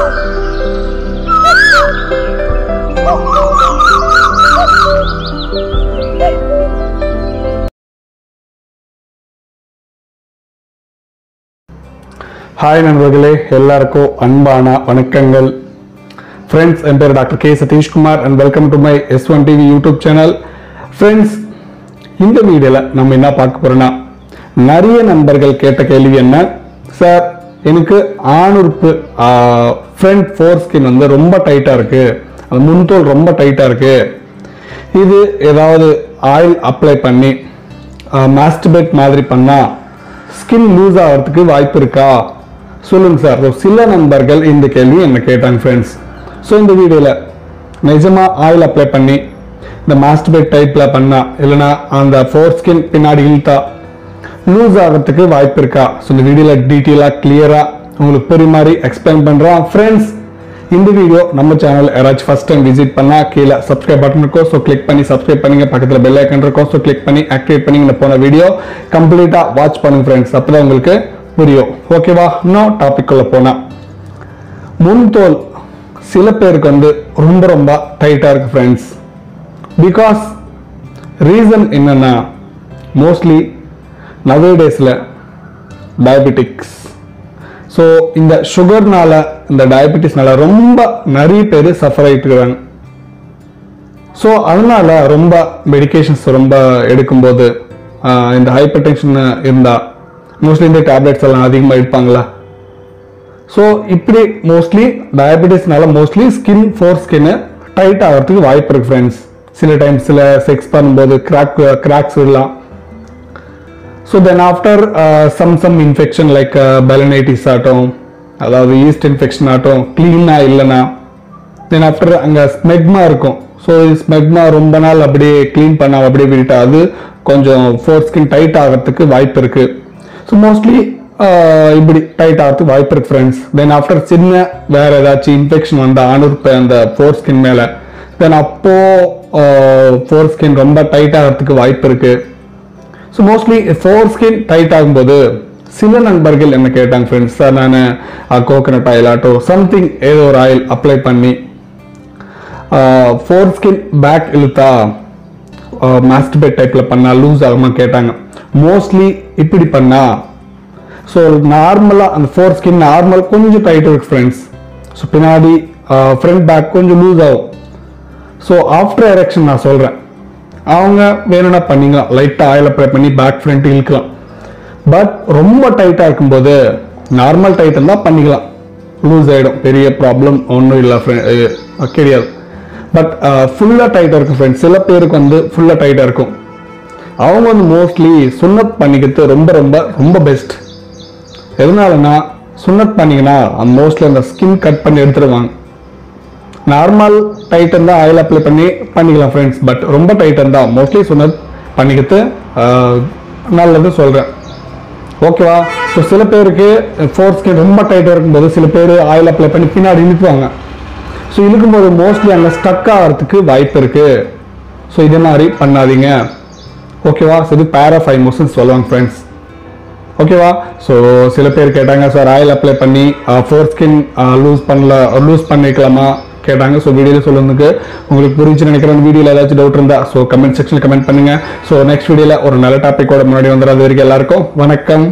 Hi நண்பர்களே, எல்லாருக்கும் அன்பான வணக்கங்கள். Friends, என் பேர் doctor K Satish Kumar and welcome to my S1 TV YouTube channel. Friends, இந்த வீடியோல நம்ம என்ன பார்க்க போறோம்னா, நிறைய நண்பர்கள் கேட்ட கேள்வி என்ன, சார் எனக்கு ஆணுறுப்பு ஃப்ரண்ட் ஃபோர்ஸ்கின் வந்து ரொம்ப டைட்டா இருக்கு, அந்த முன்தோல் ரொம்ப டைட்டா இருக்கு, இது ஏதாவது ஆயில் அப்ளை பண்ணி மாஸ்டர்பேட் மாதிரி பண்ணா ஸ்கின் லூஸ் ஆகிறதுக்கு வாய்ப்பு இருக்கா சொல்லுங்க சார். சில நண்பர்கள் இந்த கேள்வி என்ன கேட்டாங்க ஃப்ரெண்ட்ஸ். ஸோ இந்த வீடியோவில் நிஜமாக ஆயில் அப்ளை பண்ணி இந்த மாஸ்டர்பேட் டைப்பில் பண்ணா இல்லைனா அந்த ஃபோர் ஸ்கின் பின்னாடி இழுத்தா லூஸ் ஆகிறதுக்கு வாய்ப்பு இருக்கா? ஸோ இந்த வீடியோவில் டீட்டெயிலாக கிளியராக உங்களுக்கு பெரிய மாதிரி எக்ஸ்பிளைன் பண்ணுறோம் ஃப்ரெண்ட்ஸ். இந்த வீடியோ நம்ம சேனல் யாராச்சும் ஃபர்ஸ்ட் டைம் விசிட் பண்ணால் கீழே சப்ஸ்கிரைப் பட்டன் இருக்கும், ஸோ கிளிக் பண்ணி சப்ஸ்கிரைப் பண்ணுங்க. பக்கத்தில் பெல் ஐக்கன் இருக்கும், ஸோ கிளிக் பண்ணி ஆக்டிவேட் பண்ணி இந்த போன வீடியோ கம்ப்ளீட்டாக வாட்ச் பண்ணுங்க ஃப்ரெண்ட்ஸ், அப்போ தான் உங்களுக்கு புரியும். ஓகேவா? இன்னும் டாபிக் உள்ள போனால், முன்தோல் சில பேருக்கு வந்து ரொம்ப ரொம்ப டைட்டாக இருக்கு ஃப்ரெண்ட்ஸ். பிகாஸ் ரீசன் என்னன்னா, மோஸ்ட்லி நவேடேஸில் டயபெட்டிக்ஸ், ஸோ இந்த சுகர்னால இந்த டயபெட்டிஸ்னால ரொம்ப நிறைய பேர் சஃபர் ஆகிட்டு இருக்கிறாங்க. ஸோ அதனால ரொம்ப மெடிக்கேஷன்ஸ் ரொம்ப எடுக்கும்போது இந்த ஹைப்பர் டென்ஷன் இருந்தால் மோஸ்ட்லி இந்த டேப்லெட்ஸ் எல்லாம் அதிகமாக எடுப்பாங்களா. ஸோ இப்படி மோஸ்ட்லி டயபெட்டிஸ்னால mostly skin foreskin tight ஆகிறதுக்கு வாய்ப்பு இருக்கு ஃப்ரெண்ட்ஸ். சில டைம்ஸ் சில செக்ஸ் பண்ணும்போது கிராக்ஸ் விடலாம். So then after some infection like balanitis ஆகட்டும், அதாவது ஈஸ்ட் இன்ஃபெக்ஷன் ஆகட்டும், க்ளீனாக இல்லைன்னா தென் ஆஃப்டர் அங்கே ஸ்மெக்மா இருக்கும். ஸோ ஸ்மெக்மா ரொம்ப நாள் அப்படியே க்ளீன் பண்ணால் அப்படியே விட்டா அது கொஞ்சம் ஃபோர் ஸ்கின் டைட் ஆகிறதுக்கு வாய்ப்பு இருக்குது. ஸோ மோஸ்ட்லி இப்படி டைட் ஆகிறதுக்கு வாய்ப்பு இருக்கு ஃப்ரெண்ட்ஸ். தென் ஆஃப்டர் சின்ன வேற ஏதாச்சும் இன்ஃபெக்ஷன் வந்தால் ஆணுறுப்பு அந்த ஃபோர் ஸ்கின் மேலே, தென் அப்போ ஃபோர் ஸ்கின் ரொம்ப டைட் ஆகிறதுக்கு வாய்ப்பு இருக்குது. So mostly foreskin tight ஆகும்போது சில நண்பர்கள் என்ன கேட்டாங்க ஃப்ரெண்ட்ஸ், சார் நான் கோகனட் ஆயில் ஆட்டோ சம்திங் ஏதோ ஒரு ஆயில் அப்ளை பண்ணி ஃபோர் ஸ்கின் பேக் இழுத்தா மாஸ்டர்பேட் டைப்பில் பண்ணால் லூஸ் ஆகுமா கேட்டாங்க. மோஸ்ட்லி இப்படி பண்ணா ஸோ நார்மலாக அந்த ஃபோர் ஸ்கின் நார்மல் கொஞ்சம் டைட் இருக்கு ஃப்ரெண்ட்ஸ். ஸோ பின்னாடி ஃப்ரண்ட் பேக் கொஞ்சம் லூஸ் ஆகும். ஸோ ஆஃப்டர் எரெக்ஷன் நான் சொல்கிறேன், அவங்க வேணும்னா பண்ணிக்கலாம், லைட்டாக ஆயில் அப்ளை பண்ணி பேக் ஃப்ரண்ட் இழுக்கலாம். பட் ரொம்ப டைட்டாக இருக்கும்போது நார்மல் டைட் இருந்தால் பண்ணிக்கலாம், லூஸ் ஆகிடும், பெரிய ப்ராப்ளம் ஒன்றும் இல்லை கிடையாது. பட் ஃபுல்லாக டைட்டாக இருக்கும் ஃப்ரெண்ட்ஸ். சில பேருக்கு வந்து ஃபுல்லாக டைட்டாக இருக்கும், அவங்க வந்து மோஸ்ட்லி சுன்னத் பண்ணிக்கிறது ரொம்ப ரொம்ப ரொம்ப பெஸ்ட். எதனாலனா சுன்னத் பண்ணிங்கன்னா மோஸ்ட்லி அந்த ஸ்கின் கட் பண்ணி எடுத்துருவாங்க. நார்மல் டைட் இருந்தால் ஆயில் அப்ளை பண்ணி பண்ணிக்கலாம் ஃப்ரெண்ட்ஸ். பட் ரொம்ப டைட் இருந்தால் மோஸ்ட்லி சுன்னத் பண்ணிக்கிறது நல்லது சொல்கிறேன். ஓகேவா? ஸோ சில பேருக்கு ஃபோர் ஸ்கின் ரொம்ப டைட்டாக இருக்கும்போது சில பேர் ஆயில் அப்ளை பண்ணி பின்னாடி இழுக்குவாங்க. ஸோ இழுக்கும்போது மோஸ்ட்லி அங்கே ஸ்டக் ஆகிறதுக்கு வாய்ப்பு இருக்குது. ஸோ இதே மாதிரி பண்ணாதீங்க. ஓகேவா? ஸோ இது பேராஃபைமோசிஸ் சொல்லுவாங்க ஃப்ரெண்ட்ஸ். ஓகேவா? ஸோ சில பேர் கேட்டாங்க, சார் ஆயில் அப்ளை பண்ணி ஃபோர் ஸ்கின் லூஸ் பண்ணிக்கலாமா கேட்டாங்க. ஸோ வீடியோவில் சொல்லுறதுக்கு உங்களுக்கு புரிஞ்சு நினைக்கிறேன். வீடியோவில் ஏதாச்சும் டவுட் இருந்தா ஸோ கமெண்ட் செக்ஷனில் கமெண்ட் பண்ணுங்க. ஸோ நெக்ஸ்ட் வீடியோவில் ஒரு நல்ல டாப்பிக்கோட முன்னாடி வந்துடும். அது வரைக்கும் எல்லாருக்கும் வணக்கம்.